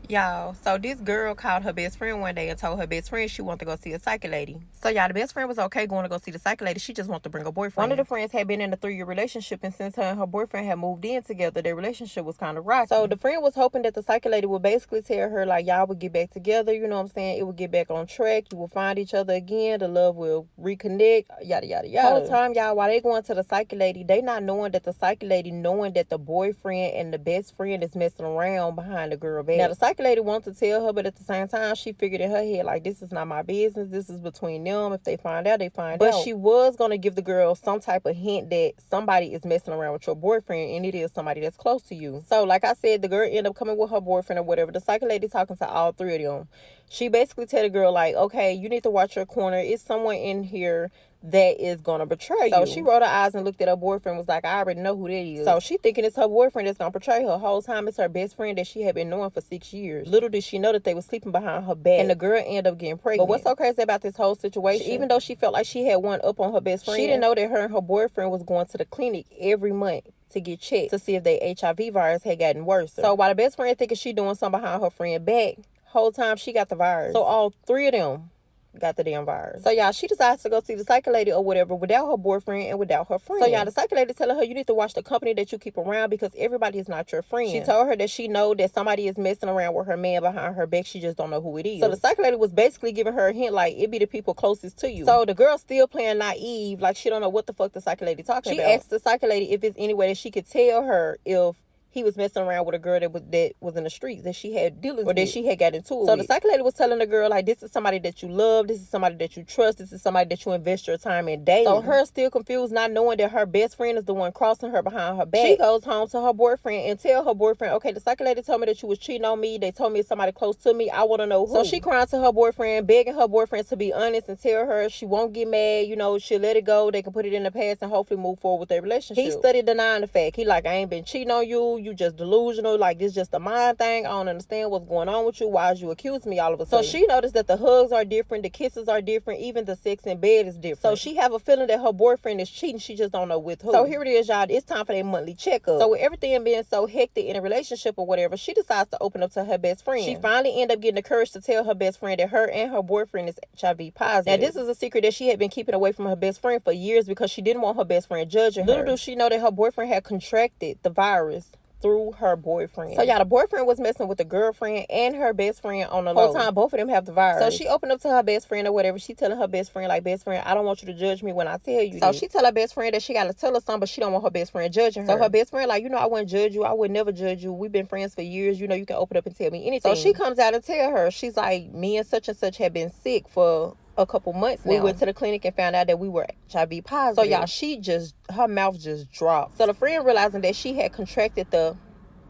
Y'all, so this girl called her best friend one day and told her best friend she wanted to go see a psychic lady. So y'all, the best friend was okay going to go see the psychic lady. She just wanted to bring her boyfriend. One of the friends had been in a 3-year relationship, and since her and her boyfriend had moved in together, their relationship was kind of rocky. So the friend was hoping that the psychic lady would basically tell her, like, y'all would get back together, you know what I'm saying? It would get back on track. You will find each other again. The love will reconnect, yada, yada, yada. Whole time, y'all, while they going to the psychic lady, they not knowing that the psychic lady knowing that the boyfriend and the best friend is messing around behind the girl back. Now, the psychic lady wants to tell her, but at the same time, she figured in her head, like, this is not my business. This is between them. If they find out, they find out. But she was going to give the girl some type of hint that somebody is messing around with your boyfriend, and it is somebody that's close to you. So, like I said, the girl ended up coming with her boyfriend or whatever. The psychic lady talking to all three of them. She basically tell the girl, like, okay, you need to watch your corner. It's someone in here that is gonna betray you. So she rolled her eyes and looked at her boyfriend, was like, I already know who that is. So she thinking it's her boyfriend that's gonna betray her. Whole time it's her best friend that she had been knowing for 6 years. Little did she know that they was sleeping behind her back, and the girl ended up getting pregnant. But what's so crazy about this whole situation, even though she felt like she had one up on her best friend, she didn't know that her and her boyfriend was going to the clinic every month to get checked to see if their HIV virus had gotten worse. So while the best friend thinking she doing something behind her friend back, whole time she got the virus. So all three of them got the damn virus. So y'all, she decides to go see the psychic lady or whatever without her boyfriend and without her friend. So y'all, the psychic lady telling her, you need to watch the company that you keep around because everybody is not your friend. She told her that she know that somebody is messing around with her man behind her back. She just don't know who it is. So the psychic lady was basically giving her a hint, like, it be the people closest to you. So the girl still playing naive, like she don't know what the fuck the psychic lady talking about. She asked the psychic lady if it's any way that she could tell her if he was messing around with a girl that was in the streets that she had dealings with, or that she had got into it. So the psychic lady was telling the girl, like, this is somebody that you love, this is somebody that you trust, this is somebody that you invest your time in dating. So her still confused, not knowing that her best friend is the one crossing her behind her back. She goes home to her boyfriend and tell her boyfriend, okay, the psychic lady told me that you was cheating on me. They told me it's somebody close to me. I want to know who. So she crying to her boyfriend, begging her boyfriend to be honest and tell her she won't get mad. You know, she'll let it go. They can put it in the past and hopefully move forward with their relationship. He studied denying the fact. He like, I ain't been cheating on you. You just delusional. Like, this just a mind thing. I don't understand what's going on with you. Why is you accusing me all of a sudden? So she noticed that the hugs are different, the kisses are different, even the sex in bed is different. So she have a feeling that her boyfriend is cheating. She just don't know with who. So here it is, y'all. It's time for their monthly checkup. So with everything being so hectic in a relationship or whatever, she decides to open up to her best friend. She finally end up getting the courage to tell her best friend that her and her boyfriend is HIV positive. Now, this is a secret that she had been keeping away from her best friend for years because she didn't want her best friend judging her. Little does she know that her boyfriend had contracted the virus through her boyfriend. So y'all, the boyfriend was messing with the girlfriend and her best friend on the low. Whole time both of them have the virus. So she opened up to her best friend or whatever. She telling her best friend, like, best friend, I don't want you to judge me when I tell you so this. She tell her best friend that she gotta tell her something, but she don't want her best friend judging her. So her best friend, like, you know, I wouldn't judge you. I would never judge you. We've been friends for years. You know, you can open up and tell me anything. So she comes out and tell her, she's like, me and such have been sick for a couple months now. We went to the clinic and found out that we were HIV positive. So y'all, her mouth just dropped. So the friend realizing that she had contracted the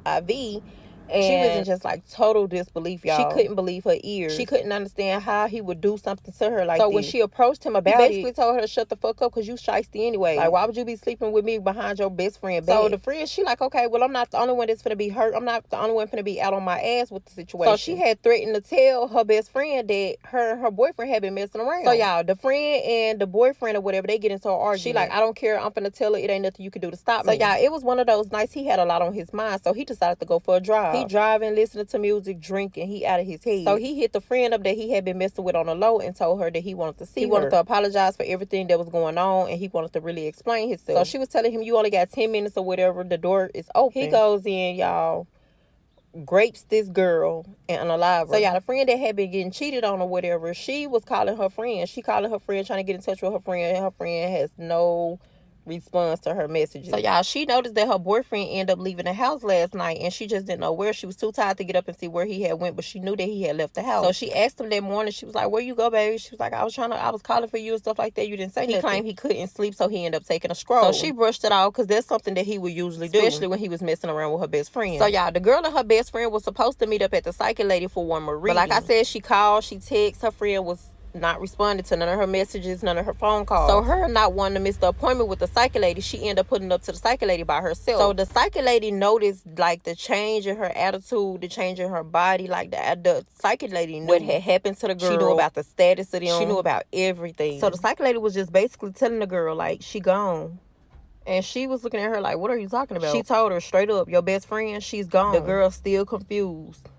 IV, and she was in just like total disbelief, y'all. She couldn't believe her ears. She couldn't understand how he would do something to her like this. So when she approached him about it, he basically told her to shut the fuck up because you shiesty anyway. Like, why would you be sleeping with me behind your best friend back? So the friend, she like, okay, well, I'm not the only one that's finna be hurt. I'm not the only one finna be out on my ass with the situation. So she had threatened to tell her best friend that her and her boyfriend had been messing around. So y'all, the friend and the boyfriend or whatever, they get into an argument. She like, I don't care. I'm finna tell her it ain't nothing you can do to stop me. So y'all, it was one of those nights he had a lot on his mind. So he decided to go for a drive. He driving, listening to music, drinking. He out of his head. So he hit the friend up that he had been messing with on the low and told her that he wanted to see her. He wanted to apologize for everything that was going on, and he wanted to really explain himself. So she was telling him, you only got 10 minutes or whatever. The door is open. He goes in, y'all, grapes this girl and unalive her. So y'all, the friend that had been getting cheated on or whatever, she was calling her friend. She calling her friend, trying to get in touch with her friend, and her friend has no response to her messages. So y'all, she noticed that her boyfriend ended up leaving the house last night, and she just didn't know where. She was too tired to get up and see where he had went, but she knew that he had left the house. So she asked him that morning, she was like, where you go, baby? She was like, I was calling for you and stuff like that. You didn't say nothing. He claimed he couldn't sleep, so he ended up taking a stroll. So she brushed it off because that's something that he would usually do, especially when he was messing around with her best friend. So y'all, the girl and her best friend was supposed to meet up at the psychic lady for one more reading. But like I said, she called, she texted, her friend was not responding to none of her messages, none of her phone calls. So her not wanting to miss the appointment with the psychic lady, she ended up putting up to the psychic lady by herself. So the psychic lady noticed like the change in her attitude, the change in her body. Like the psychic lady knew what had happened to the girl. She knew about the status of them. She knew about everything. So the psychic lady was just basically telling the girl, like, she gone. And she was looking at her like, what are you talking about? She told her straight up, your best friend, she's gone. The girl still confused.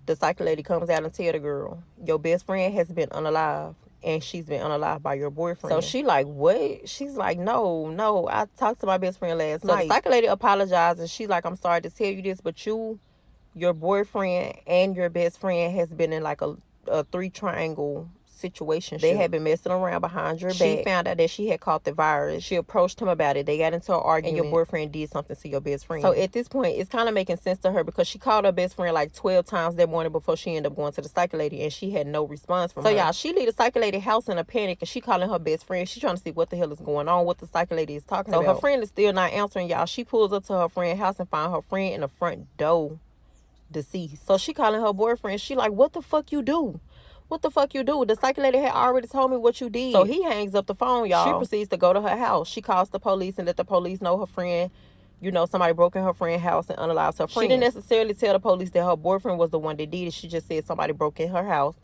The psychic lady comes out and tell the girl, your best friend has been unalive, and she's been unalive by your boyfriend. So she like, what? She's like, no, I talked to my best friend last night. So the psychic lady apologizes. She's like, I'm sorry to tell you this, but your boyfriend and your best friend has been in like a three triangle situation. They had been messing around behind your back. She found out that she had caught the virus. She approached him about it. They got into an argument, and your boyfriend did something to your best friend. So at this point, it's kind of making sense to her, because she called her best friend like 12 times that morning before she ended up going to the psychic lady, and she had no response from her. So y'all, she leave the psychic lady house in a panic, and she calling her best friend. She trying to see what the hell is going on, what the psychic lady is talking about. So her friend is still not answering, y'all. She pulls up to her friend's house and find her friend in the front door, deceased. So she calling her boyfriend. She like, what the fuck you do? What the fuck you do? The psychic lady had already told me what you did. So he hangs up the phone, y'all. She proceeds to go to her house. She calls the police and let the police know her friend, somebody broke in her friend's house and unalived her friend. She didn't necessarily tell the police that her boyfriend was the one that did it. She just said somebody broke in her house,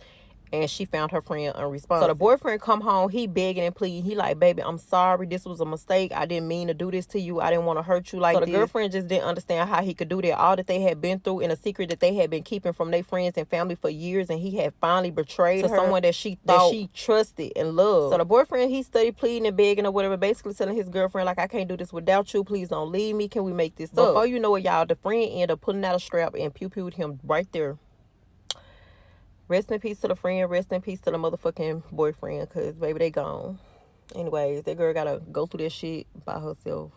and she found her friend unresponsive. So the boyfriend come home, he begging and pleading. He like, baby, I'm sorry. This was a mistake. I didn't mean to do this to you. I didn't want to hurt you like this. So the girlfriend just didn't understand how he could do that. All that they had been through, in a secret that they had been keeping from their friends and family for years, and he had finally betrayed her to someone that she thought, that she trusted and loved. So the boyfriend, he studied pleading and begging or whatever, basically telling his girlfriend, like, I can't do this without you. Please don't leave me. Can we make this up? Before you know it, y'all, the friend ended up pulling out a strap and pew-pewed him right there. Rest in peace to the friend. Rest in peace to the motherfucking boyfriend, because, baby, they gone. Anyways, that girl got to go through that shit by herself.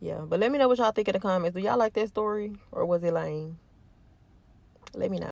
Yeah, but let me know what y'all think in the comments. Do y'all like that story, or was it lame? Let me know.